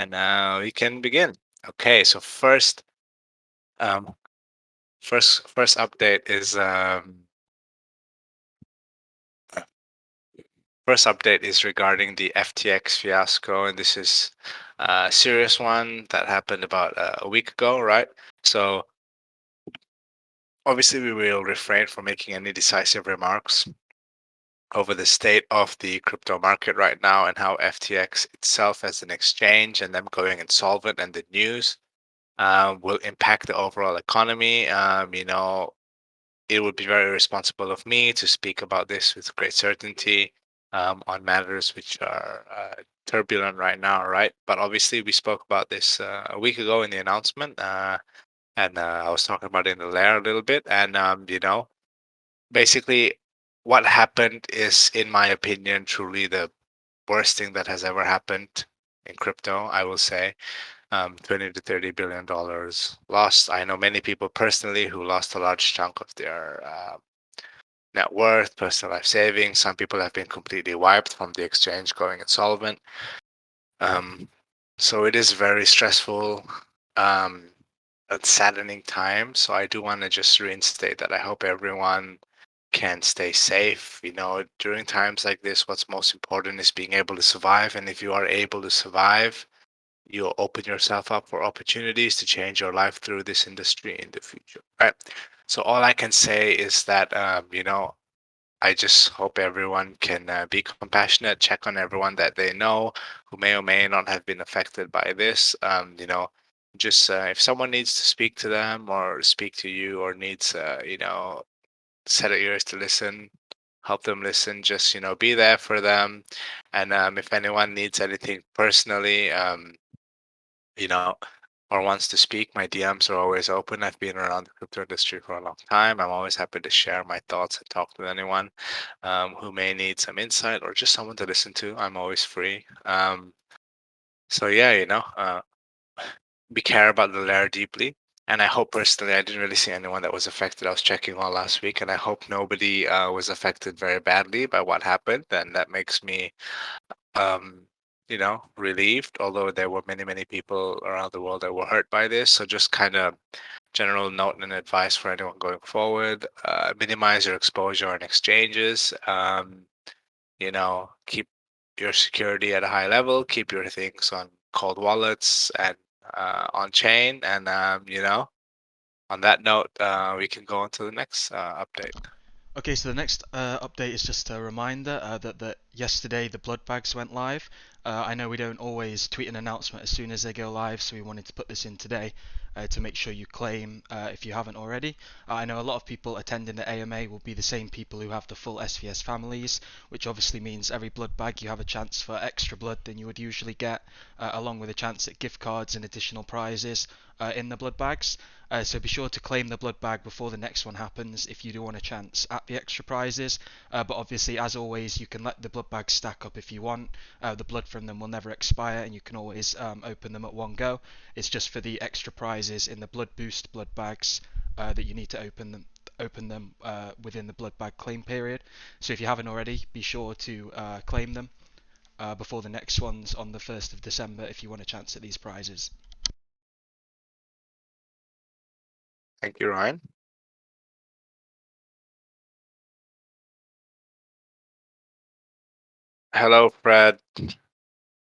and we can begin. Okay, so um, first update is regarding the FTX fiasco, and this is a serious one that happened about a week ago, right? So obviously, we will refrain from making any decisive remarks over the state of the crypto market right now and how FTX itself as an exchange and them going insolvent and the news will impact the overall economy. It would be very irresponsible of me to speak about this with great certainty on matters which are turbulent right now, right? But obviously, we spoke about this a week ago in the announcement, and I was talking about it in the lair a little bit. And, basically, what happened is, in my opinion, truly the worst thing that has ever happened in crypto, I will say. 20 to 30 billion dollars lost. I know many people personally who lost a large chunk of their net worth, personal life savings. Some people have been completely wiped from the exchange going insolvent. So it is very stressful, um, and saddening time. So I do want to just reinstate that I hope everyone can stay safe. During times like this, what's most important is being able to survive. And if you are able to survive, you'll open yourself up for opportunities to change your life through this industry in the future, right? So all I can say is that I just hope everyone can be compassionate, check on everyone that they know who may or may not have been affected by this. Just if someone needs to speak to them or speak to you or needs set of ears to listen, help them listen. Just be there for them, and if anyone needs anything personally, you know, or wants to speak, my DMs are always open. I've been around the crypto industry for a long time. I'm always happy to share my thoughts and talk to anyone who may need some insight or just someone to listen to. I'm always free. So yeah, we care about the layer deeply. And I hope personally, I didn't really see anyone that was affected. I was checking all last week, and I hope nobody was affected very badly by what happened. And that makes me um, relieved, although there were many, many people around the world that were hurt by this. So just kind of general note and advice for anyone going forward, minimize your exposure on exchanges, keep your security at a high level, keep your things on cold wallets and on chain. And, on that note, we can go on to the next update. Okay, so the next update is just a reminder that yesterday the Bloodbags went live. I know we don't always tweet an announcement as soon as they go live, so we wanted to put this in today to make sure you claim if you haven't already. I know a lot of people attending the AMA will be the same people who have the full SVS families, which obviously means every blood bag you have a chance for extra blood than you would usually get, along with a chance at gift cards and additional prizes in the blood bags. So be sure to claim the blood bag before the next one happens if you do want a chance at the extra prizes. But obviously, as always, you can let the blood bags stack up if you want. The blood from them will never expire, and you can always open them at one go. It's just for the extra prizes in the blood boost blood bags that you need to open them within the blood bag claim period. So if you haven't already, be sure to claim them before the next ones on the 1st of December if you want a chance at these prizes. Thank you, Ryan. Hello, Fred. Oh,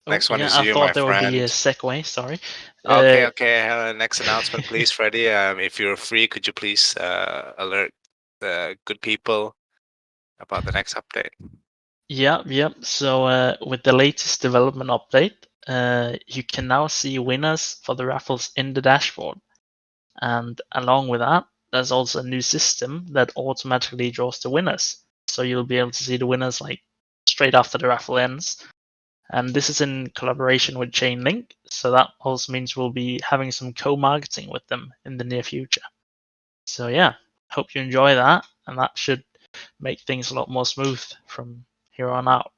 Next one yeah, is I you, my thought there would be a friend. segue, sorry. Okay, okay. Next announcement, please, Freddie. If you're free, could you please alert the good people about the next update? Yeah. So with the latest development update, you can now see winners for the raffles in the dashboard. And along with that, there's also a new system that automatically draws the winners. So you'll be able to see the winners like straight after the raffle ends. And this is in collaboration with Chainlink, so that also means we'll be having some co-marketing with them in the near future. So yeah, hope you enjoy that, and that should make things a lot more smooth from here on out.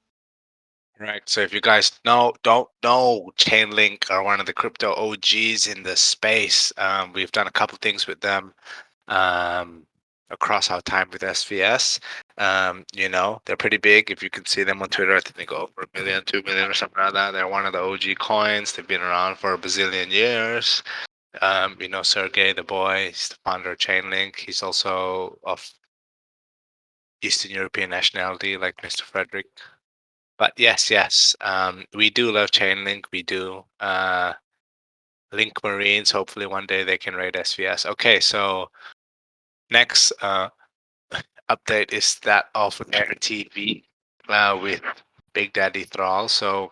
Right. So if you guys don't know, Chainlink are one of the crypto OGs in the space. We've done a couple things with them. across our time with SVS. They're pretty big. If you can see them on Twitter, I think they go over 1 million, 2 million, or something like that. They're one of the OG coins. They've been around for a bazillion years. Sergey, the boy, he's the founder of Chainlink. He's also of Eastern European nationality, like Mr. Frederick. But yes, we do love Chainlink. We do. Link Marines. Hopefully, one day they can raid SVS. Okay, so next update is that of LairTV with Big Daddy Thrall. So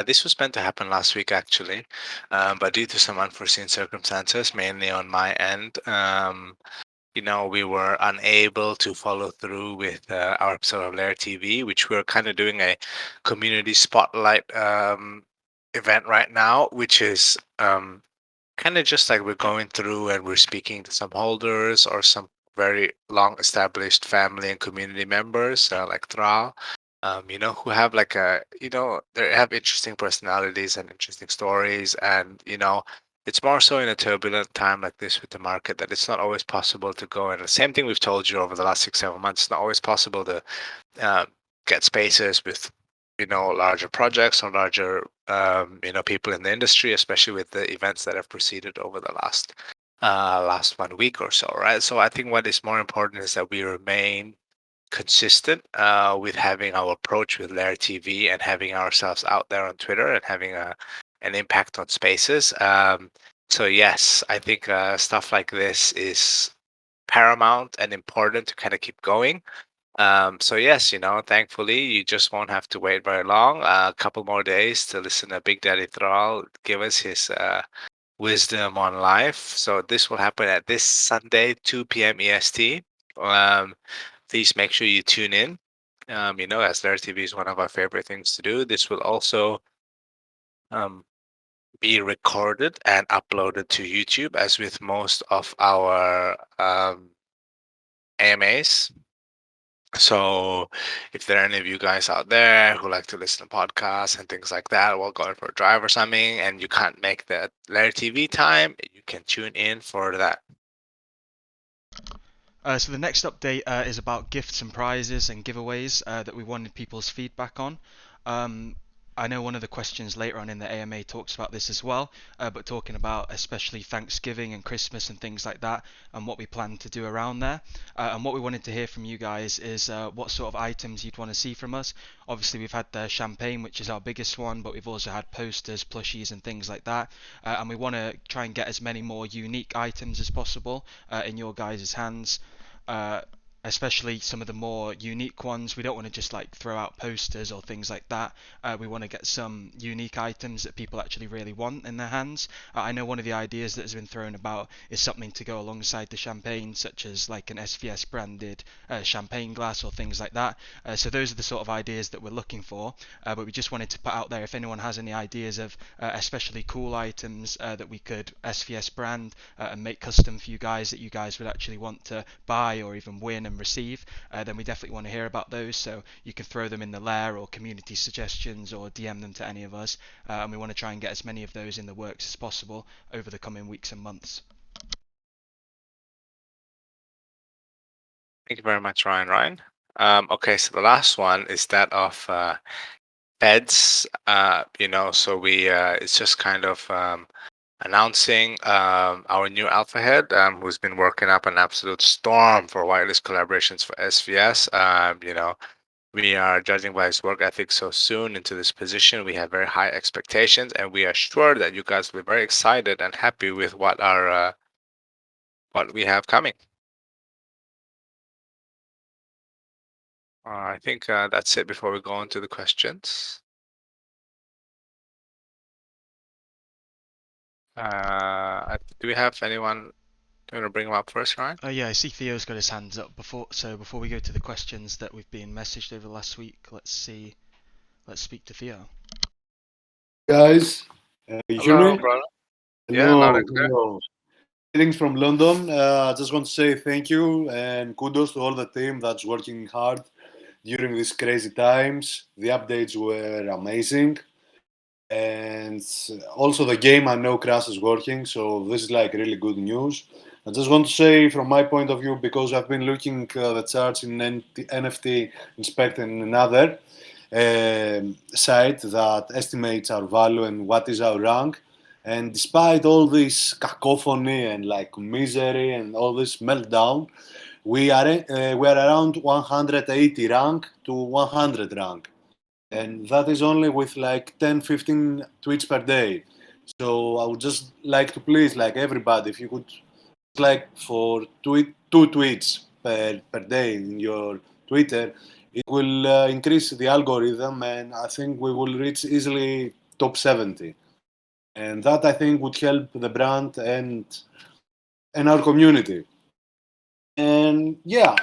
this was meant to happen last week, actually, but due to some unforeseen circumstances, mainly on my end, we were unable to follow through with our episode of LairTV, which we're kind of doing a community spotlight event right now, which is kind of just like we're going through and we're speaking to some holders or some very long established family and community members like Thrall, who have they have interesting personalities and interesting stories. And, it's more so in a turbulent time like this with the market that it's not always possible to go. And the same thing we've told you over the last 6, 7 months, it's not always possible to get spaces with larger projects or larger people in the industry, especially with the events that have proceeded over the last 1 week or so, right? So I think what is more important is that we remain consistent with having our approach with LairTV and having ourselves out there on Twitter and having an impact on spaces. So yes, I think stuff like this is paramount and important to kind of keep going. So yes, thankfully you just won't have to wait very long. A couple more days to listen to Big Daddy Thrall give us his wisdom on life. So this will happen at this Sunday, 2 p.m. EST. Please make sure you tune in. As LairTV is one of our favorite things to do. This will also be recorded and uploaded to YouTube, as with most of our AMAs. So if there are any of you guys out there who like to listen to podcasts and things like that while going for a drive or something, and you can't make that LairTV time, you can tune in for that. So the next update is about gifts and prizes and giveaways that we wanted people's feedback on. I know one of the questions later on in the AMA talks about this as well, but talking about especially Thanksgiving and Christmas and things like that and what we plan to do around there. And what we wanted to hear from you guys is what sort of items you'd want to see from us. Obviously, we've had the champagne, which is our biggest one, but we've also had posters, plushies and things like that. And we want to try and get as many more unique items as possible in your guys' hands. Especially some of the more unique ones. We don't want to just like throw out posters or things like that. We want to get some unique items that people actually really want in their hands. I know one of the ideas that has been thrown about is something to go alongside the champagne, such as like an SVS branded champagne glass or things like that. So those are the sort of ideas that we're looking for. But we just wanted to put out there if anyone has any ideas of especially cool items that we could SVS brand and make custom for you guys that you guys would actually want to buy or even win and receive, then we definitely want to hear about those. So you can throw them in the lair or community suggestions or DM them to any of us, and we want to try and get as many of those in the works as possible over the coming weeks and months. Thank you very much, Ryan. Okay, so the last one is that of feds. So we it's just kind of announcing our new alpha head, who's been working up an absolute storm for wireless collaborations for SVS. We are judging by his work ethic so soon into this position. We have very high expectations, and we are sure that you guys will be very excited and happy with what we have coming. I think that's it before we go into the questions. Do we have anyone? Do you want to bring him up first, Ryan? Yeah, I see Theo's got his hands up. Before we go to the questions that we've been messaged over the last week, let's speak to Theo. Guys, you hear Hello, me? brother. Yeah, Hello, loud and clear. hello. Greetings from London. I just want to say thank you and kudos to all the team that's working hard during these crazy times. The updates were amazing. And also the game, I know Crash is working, so this is like really good news. I just want to say, from my point of view, because I've been looking the charts in NFT Inspect and another site that estimates our value and what is our rank. And despite all this cacophony and like misery and all this meltdown, we are around 180 rank to 100 rank, and that is only with like 10, 15 tweets per day. So I would just like to please, like everybody, if you could like for two tweets per day in your Twitter, it will increase the algorithm, and I think we will reach easily top 70. And that I think would help the brand and our community. And yeah,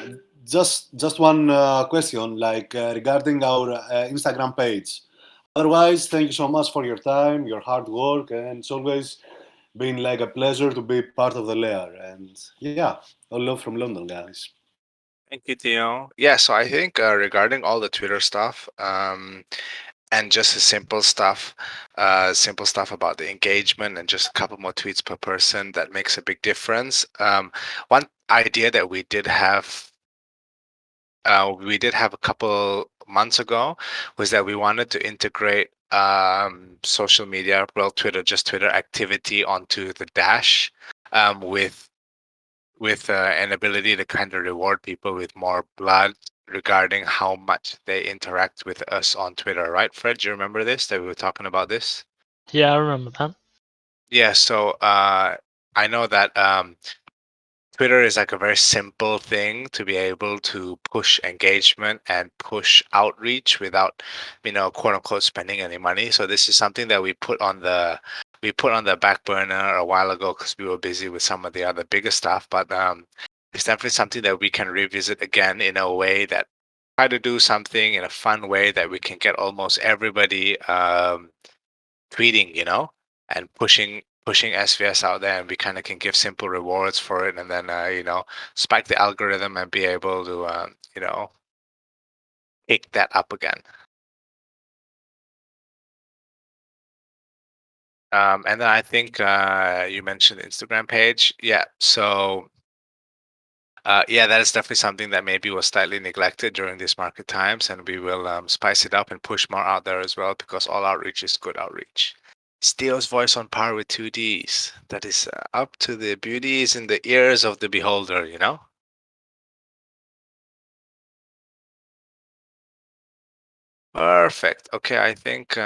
just one question, like regarding our Instagram page. Otherwise, thank you so much for your time, your hard work, and it's always been like a pleasure to be part of the Lair. And yeah, all love from London, guys. Thank you, Theo. Yeah, so I think regarding all the Twitter stuff, and just the simple stuff about the engagement and just a couple more tweets per person that makes a big difference. One idea that we did have a couple months ago was that we wanted to integrate social media, well, Twitter activity onto the dash, with an ability to kind of reward people with more blood regarding how much they interact with us on Twitter, right, Fred? Do you remember this? That we were talking about this? Yeah, I remember that. Yeah. So I know that Twitter is like a very simple thing to be able to push engagement and push outreach without, quote unquote, spending any money. So this is something that we put on the back burner a while ago because we were busy with some of the other bigger stuff. But it's definitely something that we can revisit again in a way that try to do something in a fun way that we can get almost everybody tweeting, and pushing SVS out there, and we kind of can give simple rewards for it, and then spike the algorithm and be able to pick that up again. And then I think you mentioned the Instagram page. Yeah. So yeah, that is definitely something that maybe was slightly neglected during these market times, and we will spice it up and push more out there as well, because all outreach is good outreach. Steel's voice on par with 2Ds. That is up to the beauties in the ears of the beholder, Perfect. Okay, I think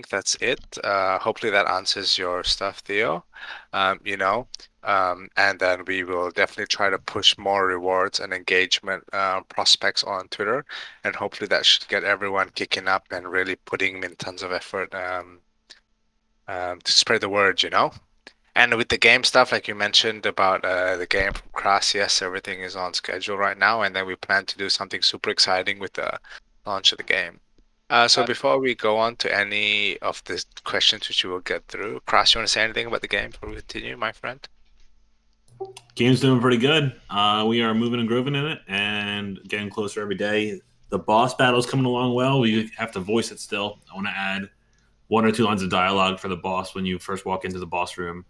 that's it. Hopefully that answers your stuff, Theo. And then we will definitely try to push more rewards and engagement prospects on Twitter, and hopefully that should get everyone kicking up and really putting in tons of effort to spread the word, And with the game stuff, like you mentioned about the game from Crass, yes, everything is on schedule right now, and then we plan to do something super exciting with the launch of the game. So before we go on to any of the questions which we will get through, Crass, you want to say anything about the game before we continue, my friend? Game's doing pretty good. We are moving and grooving in it and getting closer every day. The boss battle's coming along well. We have to voice it still. I want to add 1 or 2 lines of dialogue for the boss when you first walk into the boss room.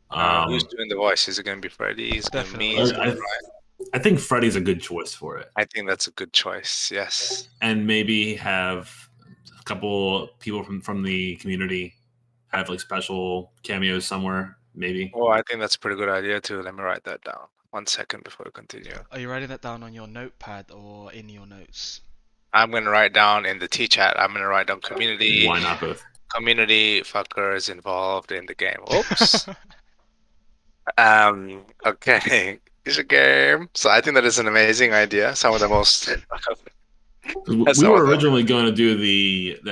Who's doing the voice? Is it going to be Freddy? Is it going to be me? Definitely. Is it gonna be Ryan? I think Freddy's a good choice for it. I think that's a good choice. Yes. And maybe have a couple people from the community have like special cameos somewhere, maybe. Oh, I think that's a pretty good idea too. Let me write that down. 1 second before we continue. Are you writing that down on your notepad or in your notes? I'm going to write down in the T chat. I'm going to write down community. Why not both? Community fuckers involved in the game. Oops. Okay. It's a game. So I think that is an amazing idea. Some of the most. We were originally going to do it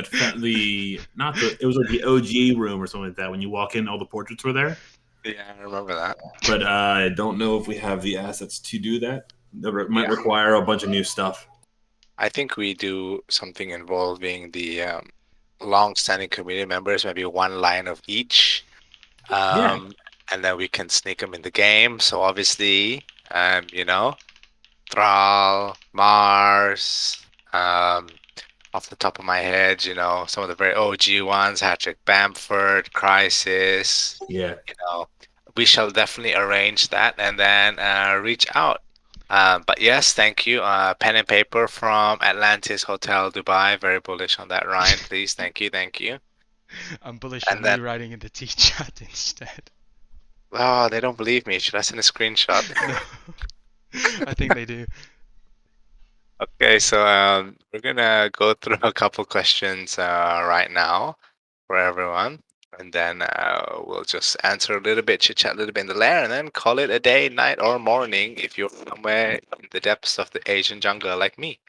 was like the OG room or something like that. When you walk in, all the portraits were there. Yeah, I remember that. But I don't know if we have the assets to do that. That might require a bunch of new stuff. I think we do something involving the long-standing community members, maybe 1 line of each. And then we can sneak them in the game. So obviously, Thrall, Mars, off the top of my head. You know, some of the very OG ones: Hattrick Bamford, Crisis. Yeah. You know, we shall definitely arrange that and then reach out. But yes, thank you. Pen and paper from Atlantis Hotel Dubai. Very bullish on that, Ryan. Please, thank you. I'm bullish And on then, you writing in the T chat instead. oh, they don't believe me. Should I send a screenshot? No, I think they do. Okay, so we're gonna go through a couple questions right now for everyone, and then we'll just answer a little bit, chit chat a little bit in the lair, and then call it a day, night, or morning if you're somewhere in the depths of the Asian jungle like me.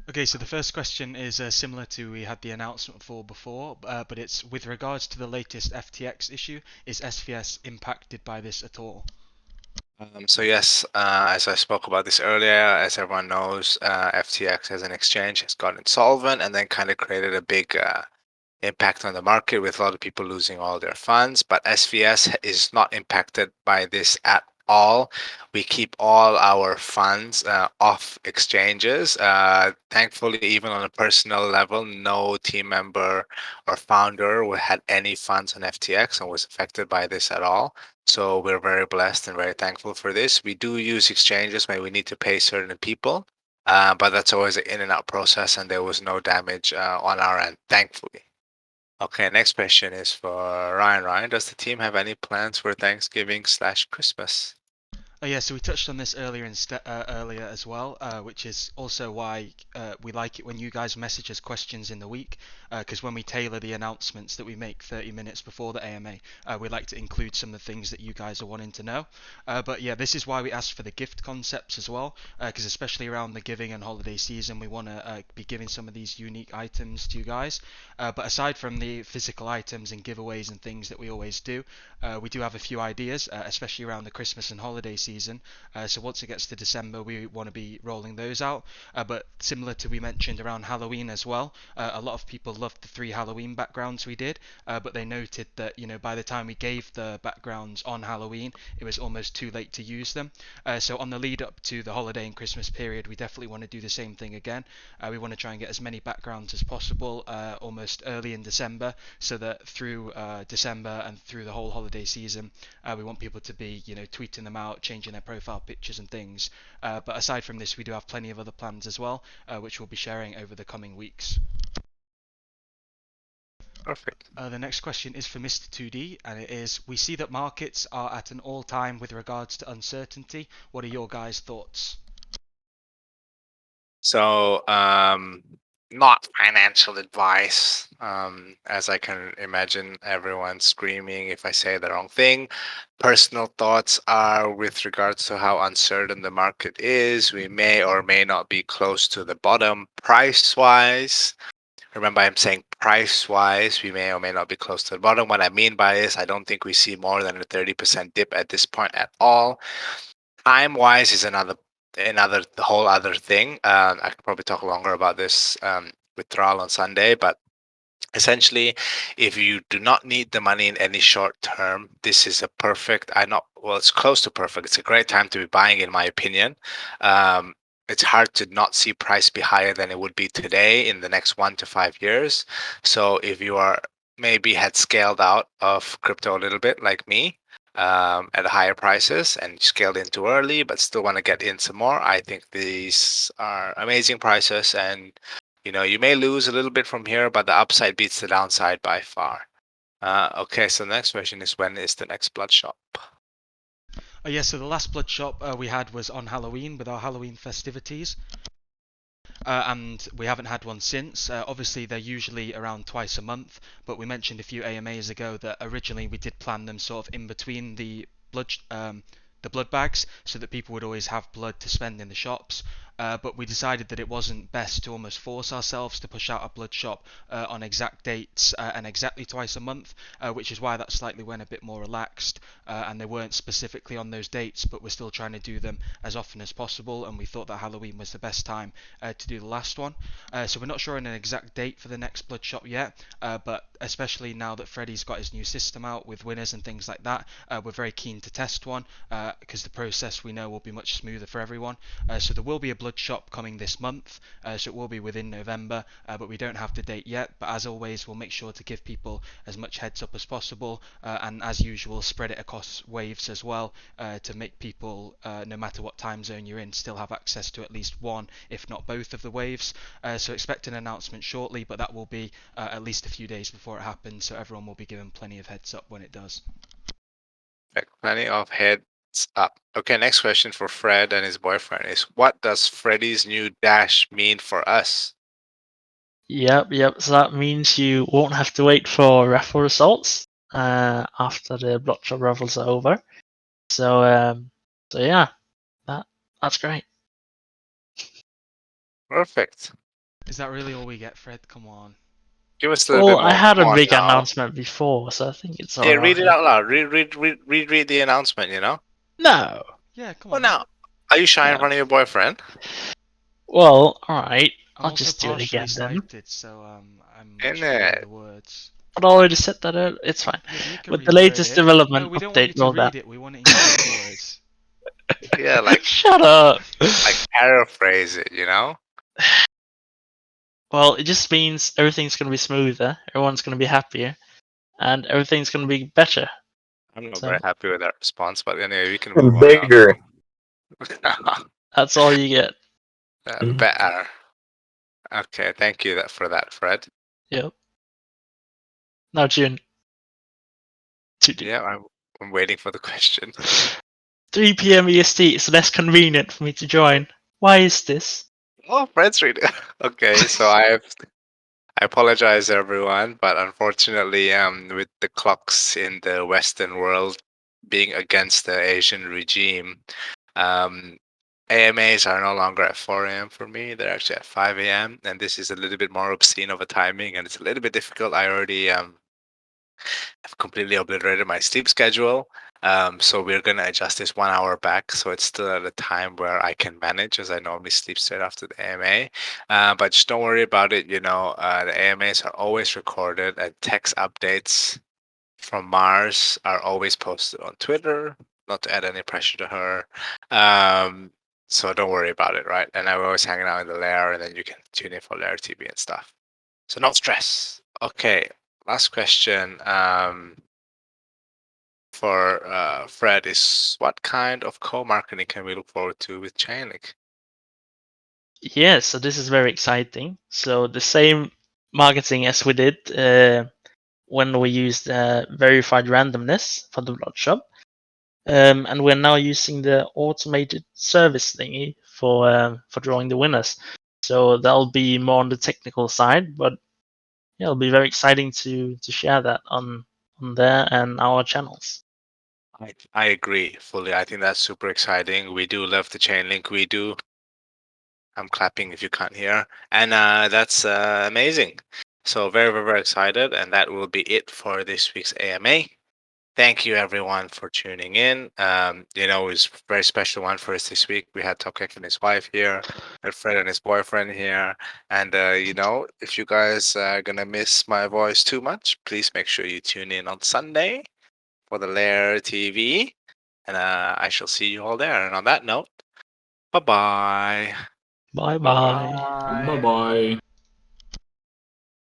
Okay, so the first question is similar to we had the announcement for before, but it's with regards to the latest FTX issue. Is SVS impacted by this at all? So yes, as I spoke about this earlier, as everyone knows, FTX as an exchange has gone insolvent and then kind of created a big impact on the market with a lot of people losing all their funds. But SVS is not impacted by this at all. We keep all our funds off exchanges. Thankfully, even on a personal level, no team member or founder had any funds on FTX and was affected by this at all. So we're very blessed and very thankful for this. We do use exchanges when we need to pay certain people, but that's always an in and out process, and there was no damage on our end, thankfully. Okay, next question is for Ryan. Ryan, does the team have any plans for Thanksgiving/Christmas? Oh yeah, so we touched on this earlier earlier as well, which is also why we like it when you guys message us questions in the week, because when we tailor the announcements that we make 30 minutes before the AMA, we like to include some of the things that you guys are wanting to know. But yeah, this is why we asked for the gift concepts as well, because especially around the giving and holiday season, we want to be giving some of these unique items to you guys. But aside from the physical items and giveaways and things that we always do, we do have a few ideas, especially around the Christmas and holiday season. So once it gets to December, we want to be rolling those out. But similar to we mentioned around Halloween as well, a lot of people loved the 3 Halloween backgrounds we did, but they noted that by the time we gave the backgrounds on Halloween, it was almost too late to use them. So on the lead up to the holiday and Christmas period, we definitely want to do the same thing again. We want to try and get as many backgrounds as possible almost early in December, so that through December and through the whole holiday season, we want people to be tweeting them out, changing their profile pictures and things. But aside from this, we do have plenty of other plans as well, which we'll be sharing over the coming weeks. Perfect. The next question is for Mr. 2D, and it is: we see that markets are at an all-time with regards to uncertainty. What are your guys' thoughts? So, not financial advice, as I can imagine everyone screaming if I say the wrong thing. Personal thoughts are with regards to how uncertain the market is. We may or may not be close to the bottom price-wise. Remember, I'm saying price-wise, we may or may not be close to the bottom. What I mean by this, I don't think we see more than a 30% dip at this point at all. Time-wise is another the whole other thing. I could probably talk longer about this with Thrall on Sunday, but essentially, if you do not need the money in any short term, this is a perfect. It's close to perfect. It's a great time to be buying, in my opinion. It's hard to not see price be higher than it would be today in the next 1 to 5 years. So if you are maybe had scaled out of crypto a little bit like me, at higher prices and scaled in too early, but still want to get in some more, I think these are amazing prices. And you may lose a little bit from here, but the upside beats the downside by far. Okay, so the next question is: when is the next blood shop? Yeah, so the last blood shop we had was on Halloween with our Halloween festivities. And we haven't had one since. Obviously, they're usually around twice a month, but we mentioned a few AMAs ago that originally we did plan them sort of in between the blood bags, so that people would always have blood to spend in the shops. But we decided that it wasn't best to almost force ourselves to push out a blood shop on exact dates and exactly twice a month, which is why that slightly went a bit more relaxed, and they weren't specifically on those dates, but we're still trying to do them as often as possible, and we thought that Halloween was the best time to do the last one. So we're not sure on an exact date for the next blood shop yet, but especially now that Freddie's got his new system out with winners and things like that, we're very keen to test one, because the process we know will be much smoother for everyone. So there will be a blood shop coming this month, so it will be within November, but we don't have the date yet. But as always, we'll make sure to give people as much heads up as possible, and as usual, spread it across waves as well, to make people, no matter what time zone you're in, still have access to at least one, if not both of the waves. So expect an announcement shortly, but that will be at least a few days before it happens, so everyone will be given plenty of heads up when it does. Plenty of heads up. Okay, next question for Fred and his boyfriend is, what does Freddy's new dash mean for us? Yep. So that means you won't have to wait for raffle results after the Bloodshot raffles are over. So yeah, that's great. Perfect. Is that really all we get, Fred? Come on. Give us a little Well, bit more. I had a Come on big now. announcement before, so I think it's Yeah, read it alright. out loud. Read the announcement, you know? No. Yeah, come Well, on. now, are you shy in No. front of your boyfriend? Well, alright. I'm I'll also just do it partially again then. sighted, so I'm In struggling with it. the words. But I already said that earlier. It's fine. Yeah, but you can With the reword latest it. development No, we don't want you update, to roll read that. it. We want it in your own words. Yeah, like Shut up. paraphrase it, you know? Well, it just means everything's gonna be smoother, everyone's gonna be happier, and everything's gonna be better. I'm not So- very happy with that response, but anyway, we can And move on now. bigger. That's all you get. Better. Okay, thank you for that, Fred. Yep. Now, June. Yeah, I'm waiting for the question. 3 p.m. EST is less convenient for me to join. Why is this? Oh, Fred's reading. Okay, so I apologize, everyone, but unfortunately, with the clocks in the Western world being against the Asian regime, AMAs are no longer at 4 a.m. for me. They're actually at 5 a.m. And this is a little bit more obscene of a timing, and it's a little bit difficult. I already I've completely obliterated my sleep schedule. So we're gonna adjust this 1 hour back, so it's still at a time where I can manage, as I normally sleep straight after the AMA. But just don't worry about it. You know, the AMAs are always recorded, and text updates from Mars are always posted on Twitter. Not to add any pressure to her. So don't worry about it, right? And I'm always hanging out in the lair, and then you can tune in for LairTV and stuff. So no stress. Okay, last question. For Fred is, what kind of co-marketing can we look forward to with Chainlink? Yeah, so this is very exciting. So the same marketing as we did when we used verified randomness for the blood shop. And we're now using the automated service thingy for drawing the winners. So that'll be more on the technical side, but yeah, it'll be very exciting to share that on there and our channels. I agree fully. I think that's super exciting. We do love the Chainlink. We do. I'm clapping if you can't hear, and that's amazing. So very, very, very excited, and that will be it for this week's AMA. Thank you everyone for tuning in. You know, it was a very special one for us this week. We had Tokek and his wife here, and Fred and his boyfriend here. And you know, if you guys are gonna miss my voice too much, please make sure you tune in on Sunday for the LairTV. And I shall see you all there. And on that note, bye-bye. Bye bye. Bye bye.